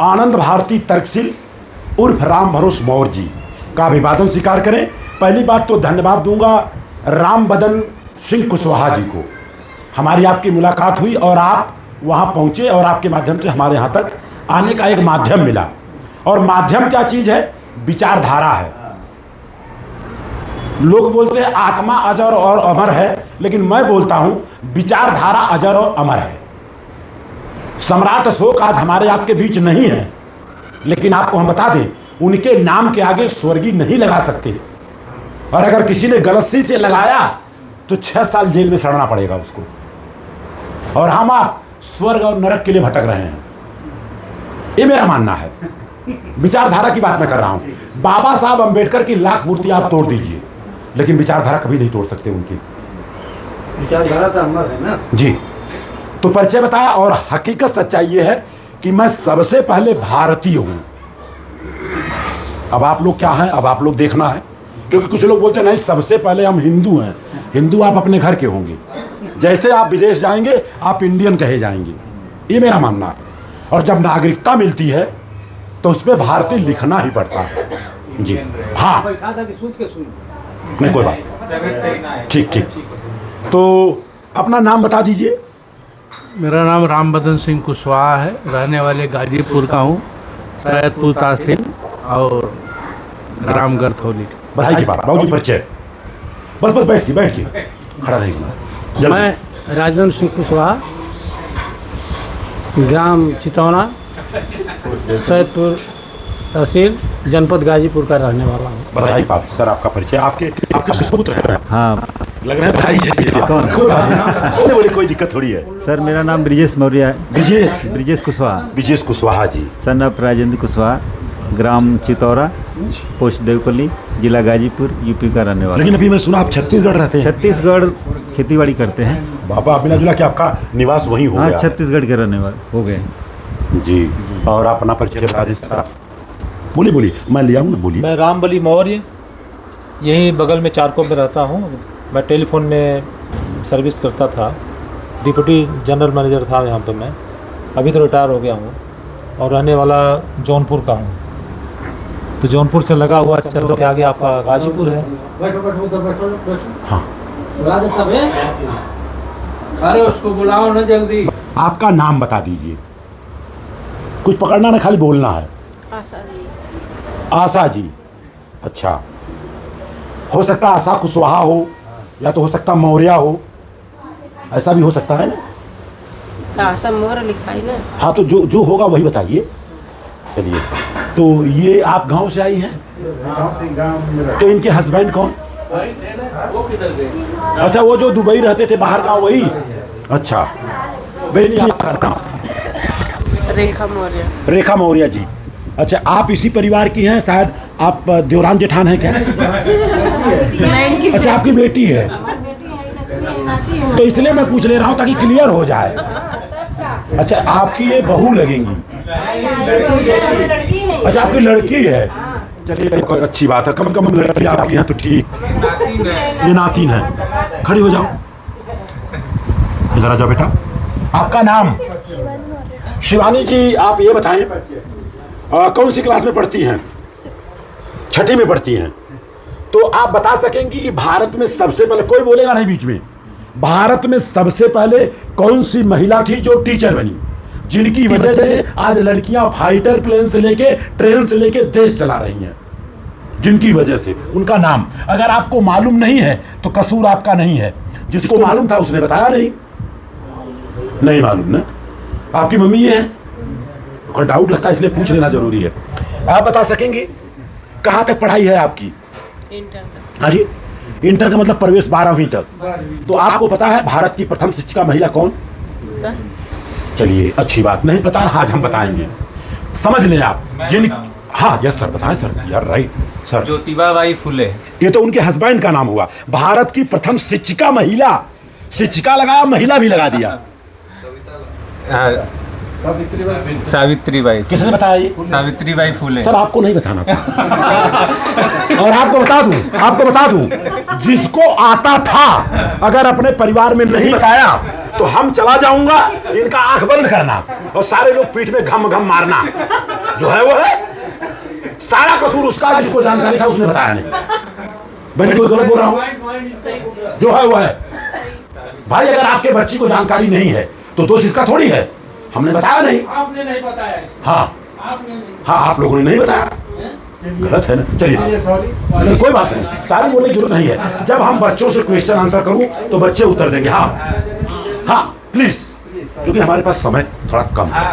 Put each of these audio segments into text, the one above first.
आनंद भारती तर्कशील उर्फ राम भरोस मौर्य जी का अभिवादन स्वीकार करें। पहली बात तो धन्यवाद दूंगा राम बदन सिंह कुशवाहा जी को। हमारी आपकी मुलाकात हुई और आप वहाँ पहुँचे और आपके माध्यम से हमारे यहाँ तक आने का एक माध्यम मिला। और माध्यम क्या चीज़ है? विचारधारा है। लोग बोलते हैं आत्मा अजर और अमर है, लेकिन मैं बोलता हूं विचारधारा अजर और अमर है। सम्राट अशोक आज हमारे आपके बीच नहीं है, लेकिन आपको हम बता दें उनके नाम के आगे स्वर्गीय नहीं लगा सकते, और अगर किसी ने गलती से लगाया तो 6 साल जेल में सड़ना पड़ेगा उसको। और हम आप स्वर्ग और नरक के लिए भटक रहे हैं, ये मेरा मानना है। विचारधारा की बात मैं कर रहा हूं। बाबा साहब अंबेडकर की लाख मूर्ति आप तोड़ दीजिए, लेकिन विचारधारा कभी नहीं तोड़ सकते उनकी। विचारधारा तो अमर है ना जी। तो परिचय बताया, और हकीकत सच्चाई ये है कि मैं सबसे पहले भारतीय हूं। अब आप लोग क्या हैं, अब आप लोग देखना है, क्योंकि कुछ लोग बोलते हैं नहीं सबसे पहले हम हिंदू हैं। हिंदू आप अपने घर के होंगे, जैसे आप विदेश जाएंगे आप इंडियन कहे जाएंगे, ये मेरा मानना है। और जब नागरिकता मिलती है तो उसमें भारतीय लिखना ही पड़ता है। जी हाँ, नहीं कोई बात, ठीक ठीक। तो अपना नाम बता दीजिए। मेरा नाम राम बदन सिंह कुशवाहा है, रहने वाले गाजीपुर का हूँ, सैयदपुर तहसील और ग्राम गरथौली। बधाई की बात, बहुत परिचय। बस बस बैठ के खड़ा रहेगी। मैं राजन सिंह कुशवाहा, ग्राम चितौना, सैयदपुर तहसील, जनपद गाजीपुर का रहने वाला हूँ। बधाई बात सर, आपका परिचय। आपके सुपुत्र हैं? हाँ, लग रहा है भाई जैसे। कौन? कोई दिक्कत थोड़ी है सर मेरा नाम ब्रिजेश मौर्य है। ब्रिजेश कुशवाहा। ब्रिजेश कुशवाहा जी, सन ऑफ राजेंद्र कुशवाहा, ग्राम चितौरा, पोस्ट देवपल्ली, जिला गाजीपुर, यूपी का रहने वाला। लेकिन अभी मैं सुना आप छत्तीसगढ़ रहते हैं। छत्तीसगढ़ खेतीबाड़ी करते हैं। बाबा मिला जुला कि आपका निवास वहीं हो हाँ, गया? छत्तीसगढ़ के रहने वाले हो गए जी। और आप अपना परिचय बता दीजिए। बोलिए, मैं लिया हूँ ना, बोलिए। मैं रामबली मौर्य, यहीं बगल में चारकोप में रहता हूँ। मैं टेलीफोन में सर्विस करता था, डिप्टी जनरल मैनेजर था यहाँ पे मैं। अभी तो रिटायर हो गया हूँ और रहने वाला जौनपुर का हूँ। तो जौनपुर से लगा हुआ चंद्र के आगे आपका गाजीपुर है। हाँ, अरे उसको बुलाओ ना जल्दी। आपका नाम बता दीजिए। कुछ पकड़ना ना, खाली बोलना है। आशा जी। आशा जी, अच्छा। हो सकता है आशा कुशवाहा हो, या तो हो सकता मौर्य हो, ऐसा भी हो सकता है ना। आशा मौर्य लिखा है ना। हाँ, तो जो होगा वही बताइए। चलिए, तो ये आप गांव से आई हैं? तो इनके हस्बैंड कौन? अच्छा, वो जो दुबई रहते थे बाहर का, वही? अच्छा। बेटी आपका नाम? रेखा मौर्य। रेखा मौर्य जी, अच्छा। आप इसी परिवार की हैं शायद? आप देवरान जेठान हैं क्या? अच्छा, आपकी बेटी है, तो इसलिए मैं पूछ ले रहा हूँ ताकि क्लियर हो जाए। अच्छा, आपकी ये बहू लगेंगी? अच्छा, आपकी लड़की है। चलिए, कोई अच्छी बात है, कम से कम लड़की आपकी है तो ठीक। ये नातिन है। खड़ी हो जाओ, जरा जाओ बेटा। आपका नाम? शिवानी जी। आप ये बताएं कौन सी क्लास में पढ़ती हैं? 6ठी में पढ़ती हैं। तो आप बता सकेंगी कि भारत में सबसे पहले, कोई बोलेगा नहीं बीच में, भारत में सबसे पहले कौन सी महिला थी जो टीचर बनी, जिनकी वजह से आज लड़कियां फाइटर प्लेन से लेके ट्रेन से लेके देश चला रही हैं, जिनकी वजह से? उनका नाम अगर आपको मालूम नहीं है तो कसूर आपका नहीं है, जिसको मालूम था उसने बताया नहीं मालूम ना। आपकी मम्मी ये है? कोई डाउट लगता है इसलिए पूछ लेना जरूरी है। आप बता सकेंगे कहाँ तक पढ़ाई है आपकी? इंटर तक। हाँ जी, इंटर का मतलब प्रवेश 12वीं तक। तो आपको पता है भारत की प्रथम शिक्षिका महिला कौन? चलिए, अच्छी बात। नहीं पता, आज हम बताएंगे। समझ लें आप जिन। हाँ, यस सर, बताएं सर। यार राइट सर। ज्योतिबाबाई फुले। ये तो उनके हस्बैंड का नाम हुआ। भारत की प्रथम शिक्षिका महिला, शिक्षिका लगाया, महिला भी लगा दिया। सावित्रीबाई। किसने बताया ये? सावित्रीबाई फुले। सर आपको नहीं बताना था। और आपको बता दूं जिसको आता था अगर अपने परिवार में नहीं बताया तो हम चला जाऊंगा, इनका आंख बंद करना और सारे लोग पीठ में घम घम मारना। जो है वो है, सारा कसूर उसका, जिसको जानकारी था उसने बताया नहीं। मैं कोई गलत बोल रहा हूं? जो है वो है। भाई अगर आपके बच्ची को जानकारी नहीं है तो दोष इसका थोड़ी है, हमने बताया नहीं। आपने नहीं बताया। हाँ आपने नहीं। हाँ, आप लोगों ने नहीं बताया, गलत है ना। चलिए नहीं, कोई बात नहीं, सारी बोलने की जरूरत नहीं है। जब हम बच्चों से क्वेश्चन आंसर करूं तो बच्चे उत्तर देंगे। हाँ हाँ प्लीज, क्योंकि हमारे पास समय थोड़ा कम है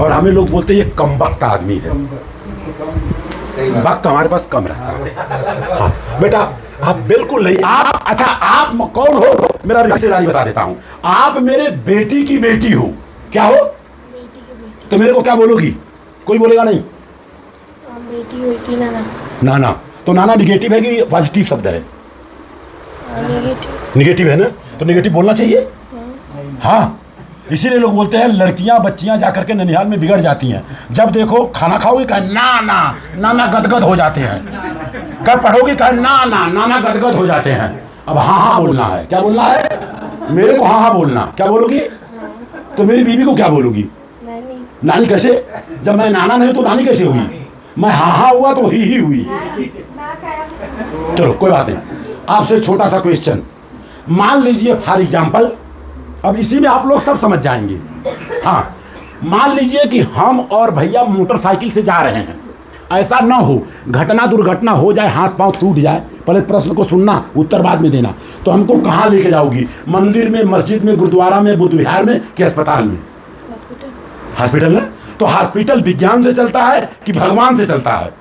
और हमें लोग बोलते हैं ये कम वक्त आदमी है। वक्त हमारे पास कम रहता है। हाँ बेटा, आप बिल्कुल नहीं। आप अच्छा, आप कौन हो? मेरा रिश्तेदारी बता देता हूं। आप मेरे बेटी की बेटी हो। क्या हो? बेटी की बेटी। तो मेरे को क्या बोलोगी? कोई बोलेगा नहीं? बेटी बेटी नाना। नाना, तो नाना निगेटिव है कि पॉजिटिव शब्द है? नेगेटिव। निगेटिव है ना, तो निगेटिव बोलना चाहिए। हाँ, इसीलिए लोग बोलते हैं लड़कियां बच्चियां जाकर के ननिहाल में बिगड़ जाती हैं। जब देखो खाना खाओगी कहे नाना, नाना गदगद हो जाते हैं। कब पढ़ोगी कहे नाना, नाना गदगद हो जाते हैं। अब हाँ हाँ बोलना है। क्या बोलना है? मेरे को हाँ हाँ बोलना। क्या बोलोगी? तो मेरी बीवी को क्या बोलोगी? नानी। नानी कैसे? जब मैं नाना नहीं तो नानी कैसे हुई? मैं हाँ हाँ हुआ तो ही हुई। चलो कोई बात नहीं। आपसे छोटा सा क्वेश्चन, मान लीजिए फॉर एग्जाम्पल, अब इसी में आप लोग सब समझ जाएंगे। हाँ, मान लीजिए कि हम और भैया मोटरसाइकिल से जा रहे हैं। ऐसा ना हो घटना दुर्घटना हो जाए, हाथ पांव टूट जाए। पहले प्रश्न को सुनना, उत्तर बाद में देना। तो हमको कहाँ लेके जाओगी? मंदिर में, मस्जिद में, गुरुद्वारा में, बुद्ध विहार में कि अस्पताल में? हॉस्पिटल। हॉस्पिटल में। तो हॉस्पिटल विज्ञान से चलता है कि भगवान से चलता है?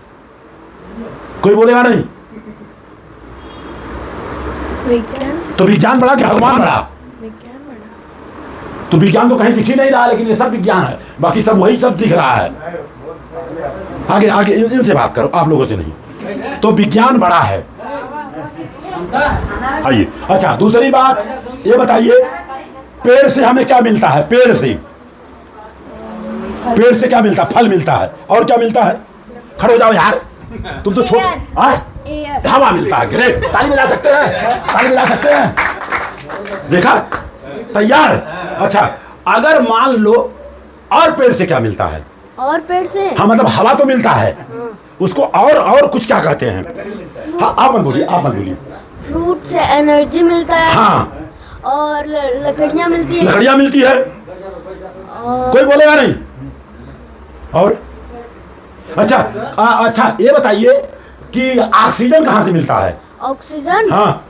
कोई बोलेगा नहीं। विज्ञान। तो विज्ञान बड़ा कि भगवान बड़ा? विज्ञान बड़ा। तो विज्ञान तो कहीं दिख ही नहीं रहा, लेकिन ये सब विज्ञान है, बाकी सब वही सब दिख रहा है। आगे आगे इनसे बात करो, आप लोगों से नहीं। तो विज्ञान बड़ा है। आइए, अच्छा दूसरी बात ये बताइए, पेड़ से हमें क्या मिलता है? पेड़ से, पेड़ से क्या मिलता है? फल मिलता है। और क्या मिलता है? खड़े हो जाओ यार, तुम तो छोटे। हवा मिलता है। ग्रेट, ताली बजा सकते हैं, ताली बजा सकते हैं। देखा, तैयार। अच्छा, अगर मान लो और पेड़ से क्या मिलता है? और पेड़ से? हाँ, मतलब हवा तो मिलता है, उसको और कुछ क्या कहते हैं? हाँ, आप मत बोलिए, आप मत बोलिए। फ्रूट से एनर्जी मिलता है। हाँ, और लकड़ियाँ मिलती है। लकड़ियाँ मिलती है। और कोई बोलेगा नहीं। और अच्छा अच्छा, ये बताइए कि ऑक्सीजन कहाँ से मिलता है? ऑक्सीजन। हाँ,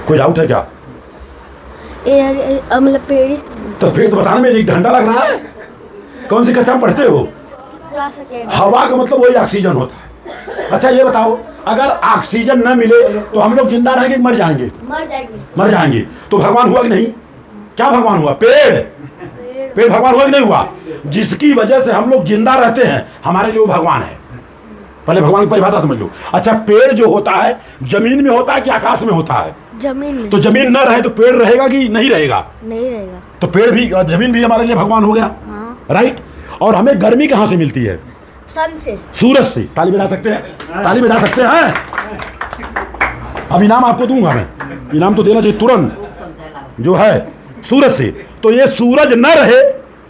कोई डाउट है क्या? एयर, मतलब पेड़। तो फिर तो बताने में एक घंटा लग रहा है। कौन सी कक्षा में पढ़ते हो? Class second. हवा का मतलब वही ऑक्सीजन होता है। अच्छा ये बताओ, अगर ऑक्सीजन न मिले तो हम लोग जिंदा रहेंगे कि मर जाएंगे? मर जाएंगे। मर जाएंगे। तो भगवान हुआ कि नहीं? क्या भगवान हुआ? पेड़। पेड़ भगवान हुआ कि नहीं हुआ? जिसकी वजह से हम लोग जिंदा रहते हैं, हमारे लिए वो भगवान है। पहले भगवान की परिभाषा समझ लो। अच्छा, पेड़ जो होता है जमीन में होता है कि आकाश में होता है? जमीन में। तो जमीन न रहे तो पेड़ रहेगा कि नहीं रहेगा? नहीं रहेगा। तो पेड़ भी, जमीन भी हमारे लिए भगवान हो गया। हाँ। राइट। और हमें गर्मी कहाँ से मिलती है? सन से। सूरज से। ताली बजा सकते हैं, ताली बजा सकते हैं। अब इनाम आपको दूंगा मैं, इनाम तो देना चाहिए तुरंत, जो है सूरज से। तो ये सूरज न रहे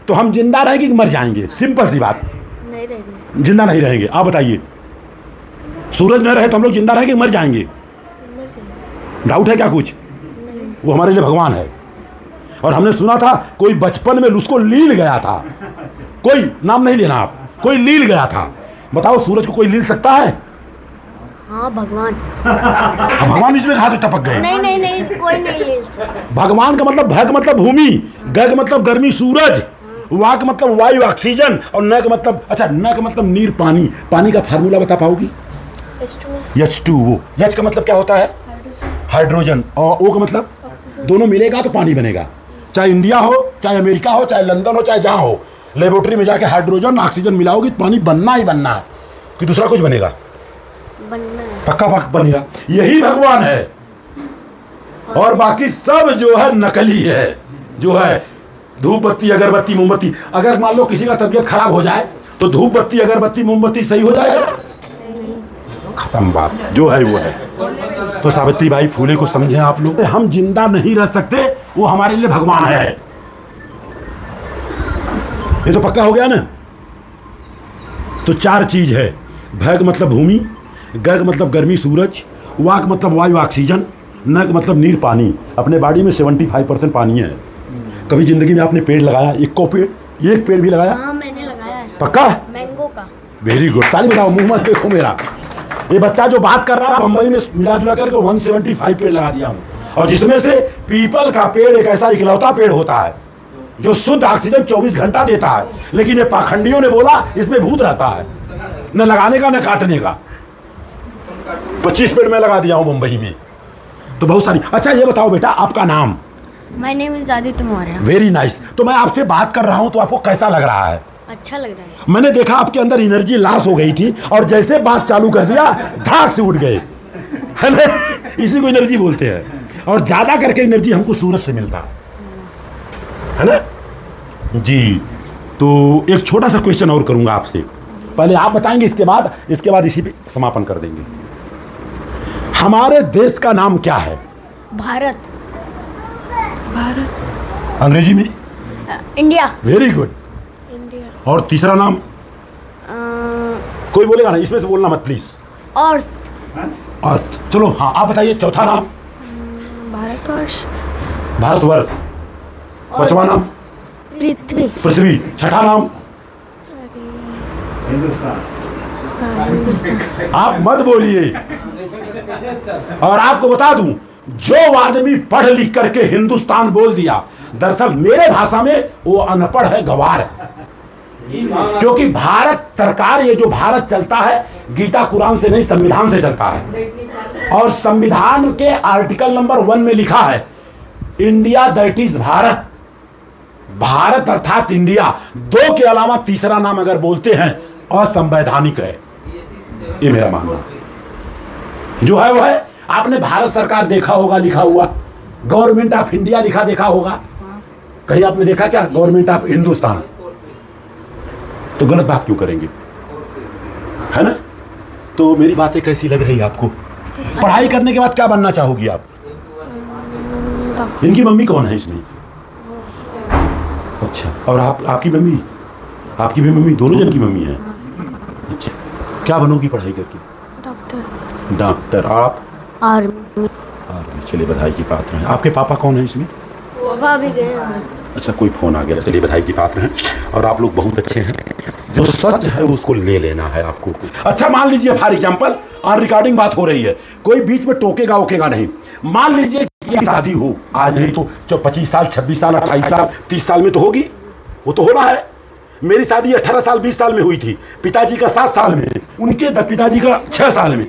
तो हम जिंदा रहेंगे कि मर जाएंगे? सिंपल सी बात, नहीं रहेंगे। जिंदा नहीं रहेंगे। आप बताइए, सूरज न रहे तो हम लोग जिंदा रहेंगे कि मर जाएंगे? मर जाएंगे। डाउट है क्या कुछ? वो हमारे लिए भगवान है। और हमने सुना था कोई बचपन में उसको लील गया था, कोई नाम नहीं लेना आप, कोई लील गया था। बताओ, सूरज को कोई लील सकता है? हाँ, भगवान। अब भगवान बीच में कहाँ से टपक गए? नहीं नहीं नहीं, कोई नहीं ले सकता। भगवान का मतलब भग मतलब भूमि, गग मतलब गर्मी सूरज, वाक मतलब वायु ऑक्सीजन, और न का मतलब, अच्छा न का मतलब नीर पानी। पानी का फार्मूला बता पाओगी? H2O। H का मतलब क्या होता है? हाइड्रोजन। और O का मतलब? दोनों मिलेगा तो पानी बनेगा। चाहे इंडिया हो, चाहे अमेरिका हो, चाहे लंदन हो, चाहे जहाँ हो, लेबोरेटरी में जाके हाइड्रोजन ऑक्सीजन मिलाओगी तो पानी बनना ही बनना है, कि दूसरा कुछ बनेगा? बनना है। पक्का पक्का बनेगा। यही भगवान है। और बाकी सब जो है नकली है, जो है धूप बत्ती अगरबत्ती मोमबत्ती। अगर मान लो किसी का तबीयत खराब हो जाए तो धूप बत्ती अगरबत्ती मोमबत्ती सही हो जाएगा? खत्म बात, जो है वो है। तो सावित्री बाई फूले को समझें आप लोग, हम जिंदा नहीं रह सकते, वो हमारे लिए भगवान है। ये तो पक्का हो गया ना। तो 4 चीज है, भग मतलब भूमि, गग मतलब गर्मी सूरज, वाक मतलब वायु ऑक्सीजन, नग मतलब नीर पानी। अपने बॉडी में 75% पानी है। कभी जिंदगी में आपने पेड़ लगाया? एक पेड़ भी लगाया? हाँ मैंने लगाया है। पक्का? मैंगो का। वेरी गुड, ताली बजाओ, मुंह मत देखो मेरा। ये बच्चा जो बात कर रहा है, बम्बई में मिला जुला करके 175 पेड़ लगा दिया हूँ, और जिसमें से पीपल का पेड़ एक ऐसा इकलौता पेड़ होता है जो शुद्ध ऑक्सीजन 24 घंटा देता है। लेकिन ये पाखंडियों ने बोला इसमें भूत रहता है, न लगाने का न काटने का। 25 पेड़ मैं लगा दिया हूँ मुंबई में, तो बहुत सारी। अच्छा ये बताओ बेटा, आपका नाम? My name is Aditya Maurya. Very nice. तो मैं आपसे बात कर रहा हूँ तो आपको कैसा लग रहा है? अच्छा लग रहा है। मैंने देखा आपके अंदर एनर्जी लॉस हो गई थी, और जैसे बात चालू कर दिया धाक से उठ गए, है ना? इसी को एनर्जी बोलते हैं। और ज्यादा करके एनर्जी हमको सूरज से मिलता है ना जी। तो एक छोटा सा क्वेश्चन और करूंगा आपसे, पहले आप बताएंगे, इसके बाद इसी पे समापन कर देंगे। हमारे देश का नाम क्या है? भारत। अंग्रेजी में? इंडिया। Very good. इंडिया। और तीसरा नाम? कोई बोलेगा ना, इसमें से बोलना मत प्लीज। अर्थ। अर्थ, चलो हाँ आप बताइए। चौथा नाम? भारतवर्ष। भारतवर्ष। पांचवा नाम? पृथ्वी। पृथ्वी। छठा नाम? हिंदुस्तान। आप मत बोलिए। और आपको बता दूं, जो आदमी पढ़ लिख करके हिंदुस्तान बोल दिया, दरअसल मेरे भाषा में वो अनपढ़ है, गवार है। क्योंकि भारत सरकार, ये जो भारत चलता है, गीता कुरान से नहीं, संविधान से चलता है। और संविधान के आर्टिकल नंबर 1 में लिखा है, India that is Bharat. Bharat अर्थात इंडिया, 2 के अलावा तीसरा नाम अगर बोलते हैं असंवैधानिक है। ये मेरा मानना है। जो है वो है। आपने भारत सरकार देखा होगा लिखा हुआ, गवर्नमेंट ऑफ इंडिया लिखा देखा होगा, कहीं आपने देखा क्या गवर्नमेंट ऑफ हिंदुस्तान? तो गलत बात क्यों करेंगे, है ना? तो मेरी बातें कैसी लग रही है आपको? पढ़ाई करने के बाद क्या बनना चाहोगी आप? इनकी मम्मी कौन है इसमें? अच्छा, और आपकी मम्मी? आपकी भी मम्मी? दोनों जन की मम्मी है? अच्छा, क्या बनोगी पढ़ाई करके? डॉक्टर। डॉक्टर। आप? आर्मी। आर्मी, चलिए बधाई की पात्र हैं। आपके पापा कौन है इसमें? पापा भी गए हैं। अच्छा, कोई फोन आ गया, चलिए बधाई की पात्र हैं। और आप लोग बहुत अच्छे हैं, जो सच है उसको ले लेना है आपको। अच्छा मान लीजिए फॉर एग्जाम्पल, और रिकॉर्डिंग बात हो रही है, कोई बीच में टोकेगा ओकेगा नहीं। मान लीजिए कि शादी हो, आज नहीं तो 25 साल 26 साल 28 साल 30 साल में तो होगी, वो तो होना है। मेरी शादी 18 साल 20 साल में हुई थी, पिताजी का 7 साल में, उनके पिताजी का 6 साल में।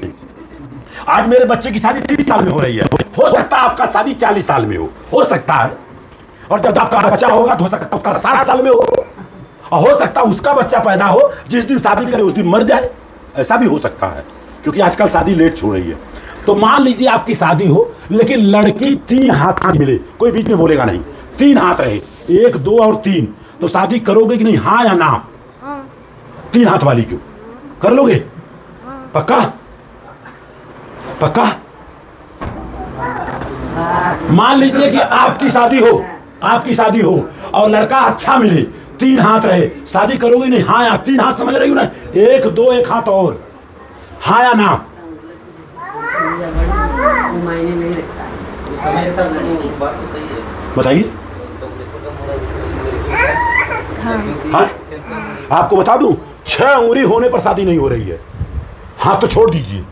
आज मेरे बच्चे की शादी 30 साल में हो रही है। हो सकता है आपका शादी 40 साल में हो सकता है। और जब आपका बच्चा होगा तो हो सकता है उसका 60 साल में हो सकता है उसका बच्चा पैदा हो, जिस दिन शादी करे उस दिन मर जाए, ऐसा भी हो सकता है, क्योंकि आजकल शादी लेट हो रही है। तो मान लीजिए आपकी शादी हो, लेकिन लड़की 3 हाथ की मिले, कोई बीच में बोलेगा नहीं, 3 हाथ रहे, 1 2 और 3, तो शादी करोगे कि नहीं? हाँ या ना? 3 हाथ वाली क्यों कर लोगे? पक्का? पक्का? मान लीजिए कि आपकी शादी हो और लड़का अच्छा मिले, 3 हाथ रहे, शादी करोगे नहीं? हाँ या? 3 हाथ समझ रही हो ना? 1 2 1 हाथ और, हाँ या ना? बताइए। हाँ? आपको बता दूं, 6 उंगली होने पर शादी नहीं हो रही है। हाथ तो छोड़ दीजिए,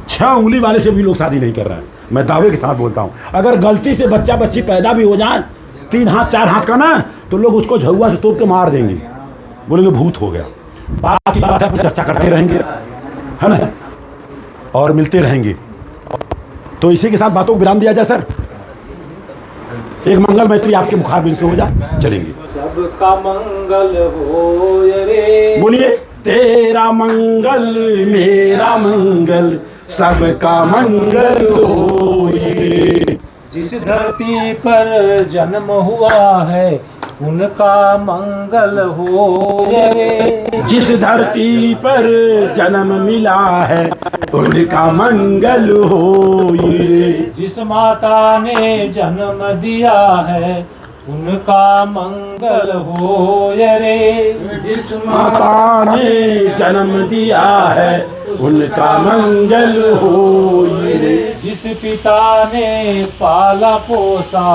6 उंगली वाले से भी लोग शादी नहीं कर रहे हैं। मैं दावे के साथ बोलता हूं, अगर गलती से बच्चा बच्ची पैदा भी हो जाए 3 हाथ 4 हाथ का ना, तो लोग उसको झुआ से तोड़ के मार देंगे, बोलेंगे भूत हो गया। बात की बात है, चर्चा करते रहेंगे, है ना, और मिलते रहेंगे। तो इसी के साथ बातों को विराम दिया जाए सर। एक मंगल मैत्री आपके मुखारबिन से हो जाए, चलेंगे। सबका मंगल हो रे, बोलिए। तेरा मंगल मेरा मंगल, सबका मंगल हो। जिस धरती पर जन्म हुआ है उनका मंगल हो रे। जिस धरती पर जन्म मिला है उनका मंगल हो रे। जिस माता ने जन्म दिया है उनका मंगल हो रे। जिस माता ने जन्म दिया है उनका मंगल हो रे। जिस पिता ने पाला पोसा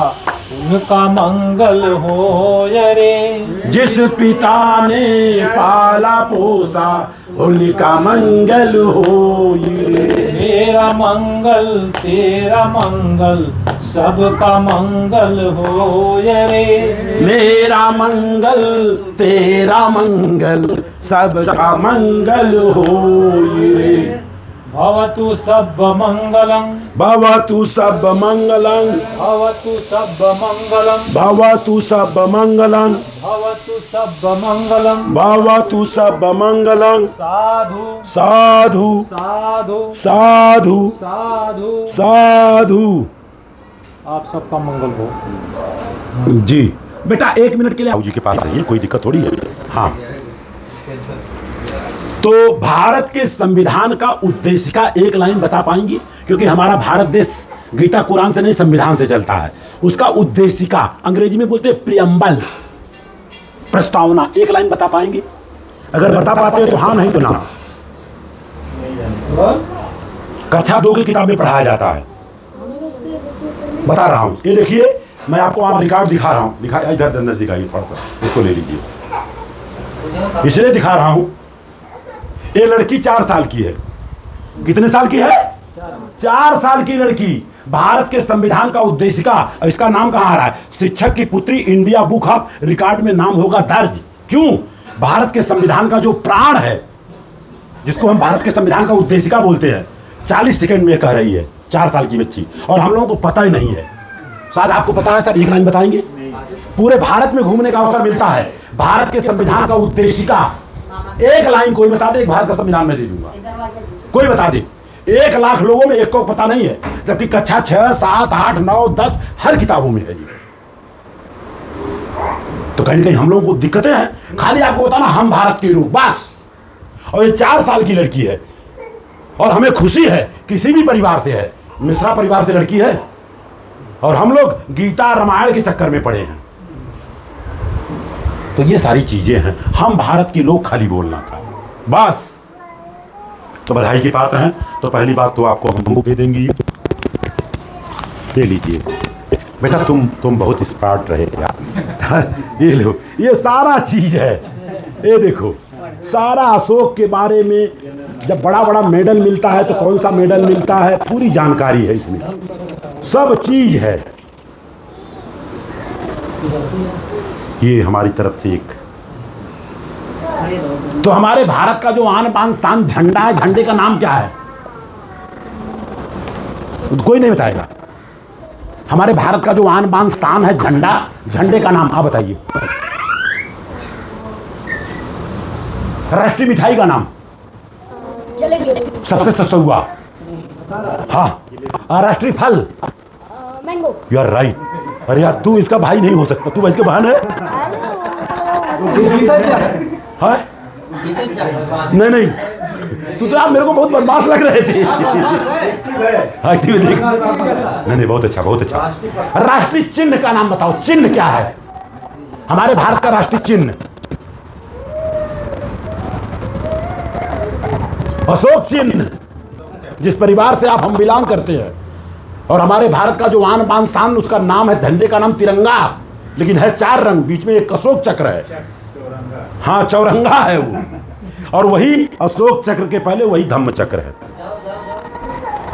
उनका मंगल हो रे। जिस पिता ने पाला पोसा उनका मंगल हो रे। मेरा मंगल तेरा मंगल सबका मंगल हो रे। मेरा मंगल तेरा मंगल सबका मंगल हो रे। भवतु सब मंगलम भवतु सब मंगलम भवतु सब मंगलम भवतु सब मंगलम भवतु सब मंगलम भवतु सब मंगलम। साधु साधु साधु साधु साधु। साधु। आप सबका मंगल हो। जी बेटा 1 मिनट के लिए जी के पास रहिए, कोई दिक्कत थोड़ी है। हाँ, तो भारत के संविधान का उद्देशिका एक लाइन बता पाएंगी? क्योंकि हमारा भारत देश गीता कुरान से नहीं संविधान से चलता है। उसका उद्देशिका अंग्रेजी में बोलते हैं प्रियम्बल, प्रस्तावना। एक लाइन बता पाएंगे? अगर बता पाते हो तो हाँ, नहीं तो ना। कक्षा 2 की किताब में पढ़ाया जाता है। बता रहा हूं, ये देखिए, मैं आपको आप रिकॉर्ड दिखा रहा हूं। दिखा, इधर अंदर दिखाइए थोड़ा सा, इसको ले लीजिए। इसलिए दिखा रहा हूं, ये लड़की 4 साल की है। कितने साल की है? 4 साल की लड़की। भारत के संविधान का उद्देशिका, इसका नाम कहां आ रहा है? शिक्षक की पुत्री, इंडिया बुक ऑफ रिकॉर्ड में नाम होगा दर्ज। क्यों? भारत के संविधान का जो प्राण है, जिसको हम भारत के संविधान का उद्देशिका बोलते हैं, 40 सेकंड में कह रही है 4 साल की बच्ची, और हम लोगों को पता ही नहीं है। शायद आपको पता है सर, एक लाइन बताएंगे? पूरे भारत में घूमने का अवसर मिलता है। भारत के संविधान का उद्देशिका एक लाइन कोई बता दे, एक भारत का संविधान में दे दूंगा। कोई बता दे। 1 लाख लोगों में एक को पता नहीं है, जबकि कक्षा 6, 7, 8, 9, 10 हर किताबों में है ये। तो कहीं ना कहीं हम लोगों को दिक्कतें हैं। खाली आपको बताना हम भारत के लोग, बस। और ये 4 साल की लड़की है, और हमें खुशी है किसी भी परिवार से है। मिश्रा परिवार से लड़की है, और हम लोग गीता रामायण के चक्कर में पड़े हैं। तो ये सारी चीजें हैं। हम भारत के लोग, खाली बोलना था बस। तो बधाई के पात्र हैं। तो पहली बात तो आपको हम बुक दे देंगे, ले लीजिए बेटा। तुम बहुत स्मार्ट रहे यार। ये लो, ये सारा चीज है। ये देखो, सारा अशोक के बारे में। जब बड़ा बड़ा मेडल मिलता है तो कौन सा मेडल मिलता है, पूरी जानकारी है इसमें, सब चीज है। ये हमारी तरफ से एक। तो हमारे भारत का जो आन बान शान झंडा है, झंडे का नाम क्या है? कोई नहीं बताएगा। हमारे भारत का जो आन बान शान है झंडा, झंडे का नाम आप बताइए। राष्ट्रीय मिठाई का नाम? सबसे सस्ता हुआ। हाँ। राष्ट्रीय फल? मैंगो। You are right. अरे यार, तू इसका भाई नहीं हो सकता, तू भाई की बहन है। हाँ? नहीं, तू तो आप मेरे को बहुत बदमाश लग रहे थे। नहीं, बहुत अच्छा, बहुत अच्छा। राष्ट्रीय चिन्ह का नाम बताओ। चिन्ह क्या है हमारे भारत का राष्ट्रीय चिन्ह? अशोक चिन्ह, जिस परिवार से हम बिलोंग करते हैं। और हमारे भारत का जो आन बान शान, उसका नाम है, झंडे का नाम तिरंगा, लेकिन है 4 रंग, बीच में एक अशोक चक्र है। हाँ, चौरंगा है वो। और वही अशोक चक्र के पहले वही धम्म चक्र है।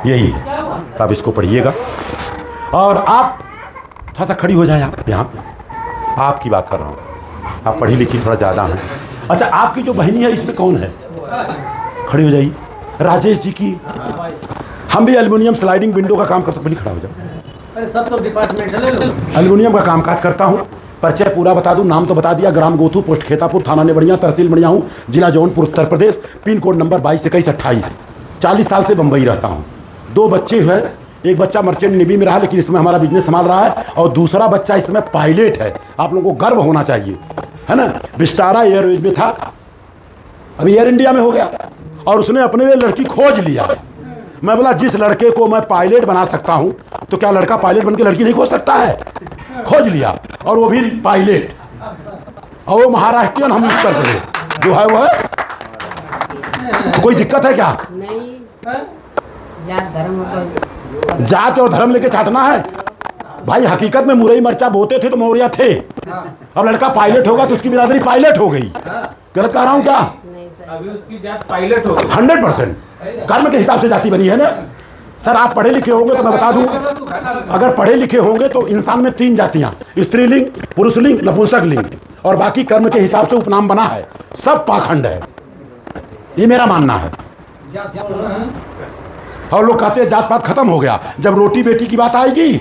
यही है। आप इसको पढ़िएगा। और आप थोड़ा सा खड़ी हो जाए, आप यहाँ पे आपकी बात कर रहा हूँ। आप पढ़ी लिखी थोड़ा ज़्यादा हैं। अच्छा, आपकी जो बहनी है इसमें कौन है? खड़ी हो जाइए। राजेश जी की। हम भी एल्युमिनियम स्लाइडिंग विंडो का काम करते। पहले खड़ा हो जाओ। अरे सब तो डिपार्टमेंट है। एल्युमिनियम का कामकाज करता हूँ। परिचय पूरा बता दूं, नाम तो बता दिया। ग्राम गोथू, पोस्ट खेतापुर, थाना नेवड़िया, तहसील बढ़िया हूँ, जिला Jaunpur, Uttar Pradesh. Pin code number 222128। 40 साल से बम्बई रहता हूँ। 2 बच्चे हैं, एक बच्चा मर्चेंट नेवी में रहा लेकिन इसमें हमारा बिजनेस संभाल रहा है, और दूसरा बच्चा इसमें पायलट है। आप लोगों को गर्व होना चाहिए, है ना। विस्टारा एयरवेज में था, अभी एयर इंडिया में हो गया, और उसने अपने लिए लड़की खोज लिया। मैं बोला जिस लड़के को मैं पायलट बना सकता हूं तो क्या लड़का पायलट बन के लड़की नहीं खोज सकता है? खोज लिया, और वो भी पायलट, और वो महाराष्ट्रियन, हम उत्तर प्रदेश जो है वो है। तो कोई दिक्कत है क्या? जात और धर्म लेके चाटना है भाई। हकीकत में मुरई मरचा बोते थे तो मौर्य थे, अब लड़का पायलट होगा तो उसकी बिरादरी पायलट हो गई। गलत कह रहा हूं क्या? अभी उसकी जात पायलट हो गई। 100% कर्म के हिसाब से जाति बनी है ना। सर आप पढ़े लिखे होंगे तो मैं बता दूं, अगर पढ़े लिखे होंगे तो इंसान में 3 जातियां, स्त्रीलिंग, पुरुषलिंग, नपुंसक लिंग, और बाकी कर्म के हिसाब से उपनाम बना है। सब पाखंड है, ये मेरा मानना है। और लोग कहते हैं जात पात खत्म हो गया, जब रोटी बेटी की बात आएगी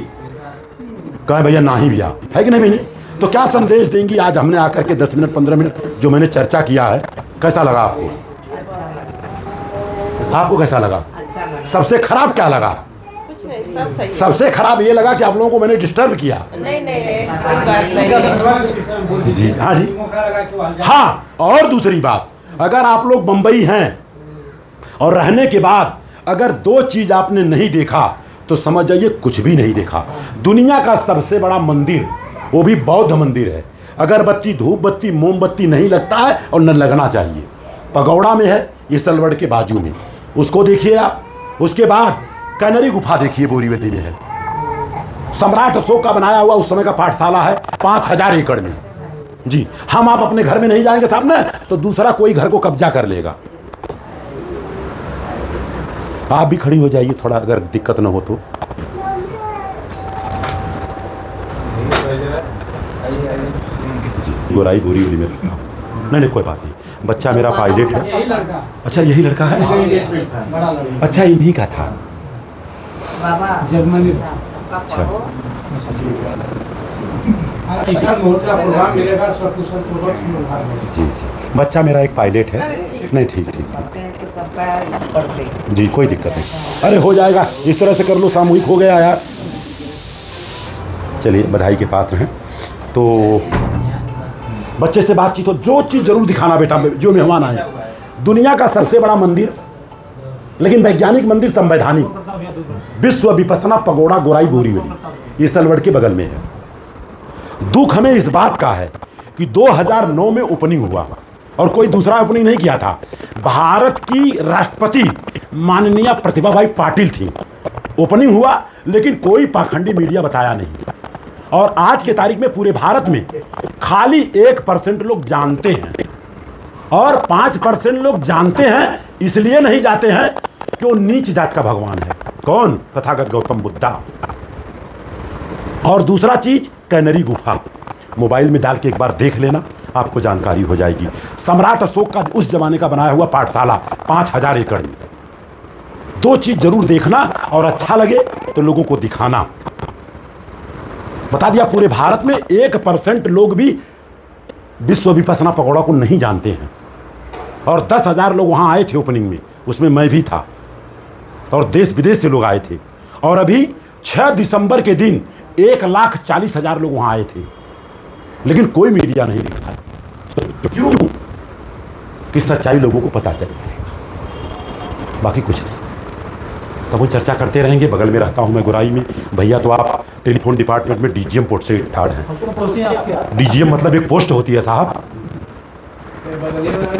कहें भैया ना ही भैया, है कि नहीं भैया? तो क्या संदेश देंगी आज हमने आकर के 10 मिनट 15 मिनट जो मैंने चर्चा किया है, कैसा लगा आपको? आपको कैसा लगा? सबसे खराब क्या लगा? सबसे खराब ये लगा कि आप लोगों को मैंने डिस्टर्ब किया। जी हाँ जी हाँ। और दूसरी बात, अगर आप लोग बंबई हैं और रहने के बाद अगर 2 चीज आपने नहीं देखा तो समझ जाइए कुछ भी नहीं देखा। दुनिया का सबसे बड़ा मंदिर, वो भी बौद्ध मंदिर है, अगरबत्ती धूप बत्ती मोमबत्ती नहीं लगता है और न लगना चाहिए। पगौड़ा में है, ये सलवड़ के बाजू में, उसको देखिए आप। उसके बाद कैनरी गुफा देखिए, बोरीवली में है। सम्राट अशोक का बनाया हुआ उस समय का पाठशाला है, 5000 एकड़ में। जी हम आप अपने घर में नहीं जाएंगे साहब ना, तो दूसरा कोई घर को कब्जा कर लेगा। आप भी खड़ी हो जाइए थोड़ा, अगर दिक्कत ना हो तो। जी गोराई बोरीवली में रहता हूँ। नहीं कोई बात नहीं, बच्चा मेरा पायलट है। अच्छा यही लड़का है? अच्छा इन्हीं का था। जर्मनी। अच्छा जी जी, बच्चा मेरा एक पायलट है। नहीं ठीक जी, कोई दिक्कत नहीं। अरे हो जाएगा, इस तरह से कर लो, सामूहिक हो गया यार। चलिए बधाई के पात्र हैं। तो बच्चे से बातचीत हो, जो चीज़ जरूर दिखाना बेटा, जो मेहमान आए। दुनिया का सबसे बड़ा मंदिर, लेकिन वैज्ञानिक मंदिर संवैधानिक, विश्व विपස්සना पगोड़ा गोराई बोरीवली, ये सलवड़ के बगल में है। दुख हमें इस बात का है कि 2009 में ओपनिंग हुआ और कोई दूसरा ओपनिंग नहीं किया था। भारत की राष्ट्रपति माननीय प्रतिभाबाई पाटिल थी, ओपनिंग हुआ, लेकिन कोई पाखंडी मीडिया बताया नहीं। और आज के तारीख में पूरे भारत में खाली 1% लोग जानते हैं, और 5% लोग जानते हैं इसलिए नहीं जाते हैं कि वो नीच जात का भगवान है। कौन? तथागत गौतम बुद्धा। और दूसरा चीज कैनरी गुफा, मोबाइल में डाल के एक बार देख लेना, आपको जानकारी हो जाएगी। सम्राट अशोक का उस जमाने का बनाया हुआ पाठशाला 5000 एकड़ में। 2 चीज जरूर देखना, और अच्छा लगे तो लोगों को दिखाना। बता दिया, पूरे भारत में 1% लोग भी विश्व विपස්සना पगोड़ा को नहीं जानते हैं। और 10,000 लोग वहां आए थे ओपनिंग में, उसमें मैं भी था, और देश विदेश से लोग आए थे। और अभी 6 दिसंबर के दिन 1,40,000 लोग वहां आए थे, लेकिन कोई मीडिया नहीं दिखा। तो क्यों? कि सच्चाई लोगों को पता चल जाएगा, बाकी कुछ नहीं। तो वो चर्चा करते रहेंगे। बगल में रहता हूं मैं गोराई में। भैया तो आप टेलीफोन डिपार्टमेंट में डीजीएम पोस्ट से रिटायर्ड हैं। डीजीएम मतलब एक पोस्ट होती है साहब,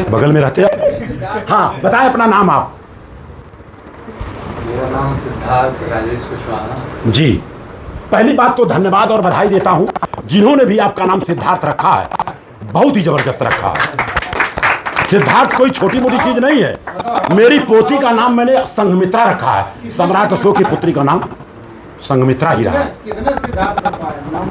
बगल में रहते हैं। हाँ बताएं अपना नाम आप। मेरा नाम सिद्धार्थ राजेश कुशवाहा। जी, पहली बात तो धन्यवाद और बधाई देता हूं जिन्होंने भी आपका नाम सिद्धार्थ रखा है, बहुत ही जबरदस्त रखा है। सिद्धार्थ कोई छोटी मोटी चीज नहीं है। मेरी पोती का नाम मैंने संघमित्रा रखा है, सम्राट अशोक की पुत्री का नाम संघमित्रा ही रहा।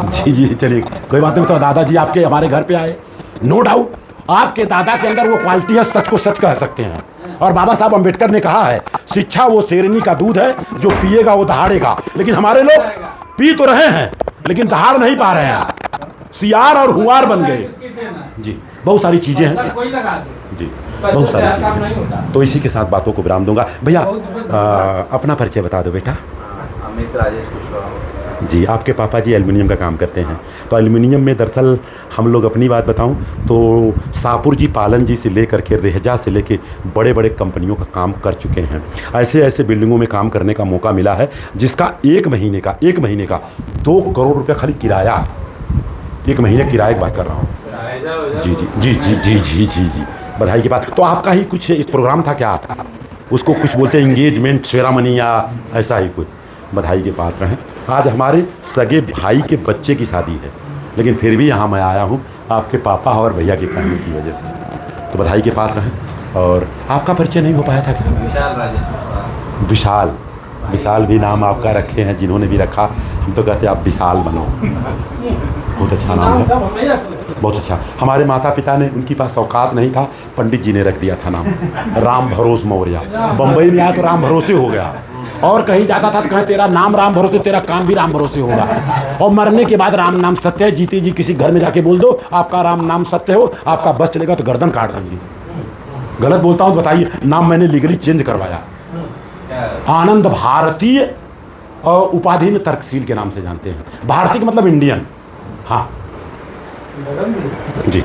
जी जी चलिए कोई बात नहीं। तो दादाजी आपके हमारे घर पे आए, नो डाउट आपके दादा के अंदर वो क्वालिटी है, सच को सच कह सकते हैं। और बाबा साहब अम्बेडकर ने कहा है, शिक्षा वो शेरनी का दूध है, जो पिएगा वो दहाड़ेगा। लेकिन हमारे लोग पी तो रहे हैं लेकिन दहाड़ नहीं पा रहे हैं, सियार और हुआर बन गए। जी बहुत सारी चीजें हैं जी, बहुत सारी चीजें। तो इसी के साथ बातों को विराम दूंगा। भैया अपना परिचय बता दो बेटा। अमित राजेश कुशवाहा। जी, आपके पापा जी एल्युमिनियम का काम करते हैं। तो एल्युमिनियम में दरअसल हम लोग अपनी बात बताऊं तो सापुर जी, पालन जी से लेकर के रेहजा से लेके बड़े बड़े कंपनियों का काम कर चुके हैं। ऐसे ऐसे बिल्डिंगों में काम करने का मौका मिला है जिसका एक महीने का 2 करोड़ रुपया खाली किराया है। 1 महीने किराए की बात कर रहा हूँ। जी जी जी जी जी जी जी जी, बधाई की बात। तो आपका ही कुछ इस प्रोग्राम था क्या? उसको कुछ बोलते हैं इंगेजमेंट सेरेमनी या ऐसा ही कुछ। बधाई के पात्र हैं। आज हमारे सगे भाई के बच्चे की शादी है, लेकिन फिर भी यहाँ मैं आया हूँ आपके पापा और भैया के कहने की वजह से। तो बधाई के पात्र हैं। और आपका परिचय नहीं हो पाया था क्या? विशाल राजेश कुशवाहा। विशाल, विशाल भी नाम आपका रखे हैं, जिन्होंने भी रखा हम तो कहते हैं आप विशाल बनो। बहुत अच्छा नाम है, बहुत अच्छा। हमारे माता पिता ने, उनके पास औकात नहीं था, पंडित जी ने रख दिया था नाम राम भरोस मौर्य। बम्बई में आया तो राम भरोसे हो गया, और कहीं जाता था तो कहें तेरा नाम राम भरोसे, तेरा काम भी राम भरोसे होगा। और मरने के बाद राम नाम सत्य है। जीते जी किसी घर में जाके बोल दो आपका राम नाम सत्य हो, आपका बस चलेगा तो गर्दन काट देंगे। गलत बोलता हूँ बताइए, नाम मैंने लीगली चेंज करवाया। आनंद भारतीय और उपाधि में तर्कशील के नाम से जानते हैं। भारतीय का मतलब इंडियन। हाँ जी।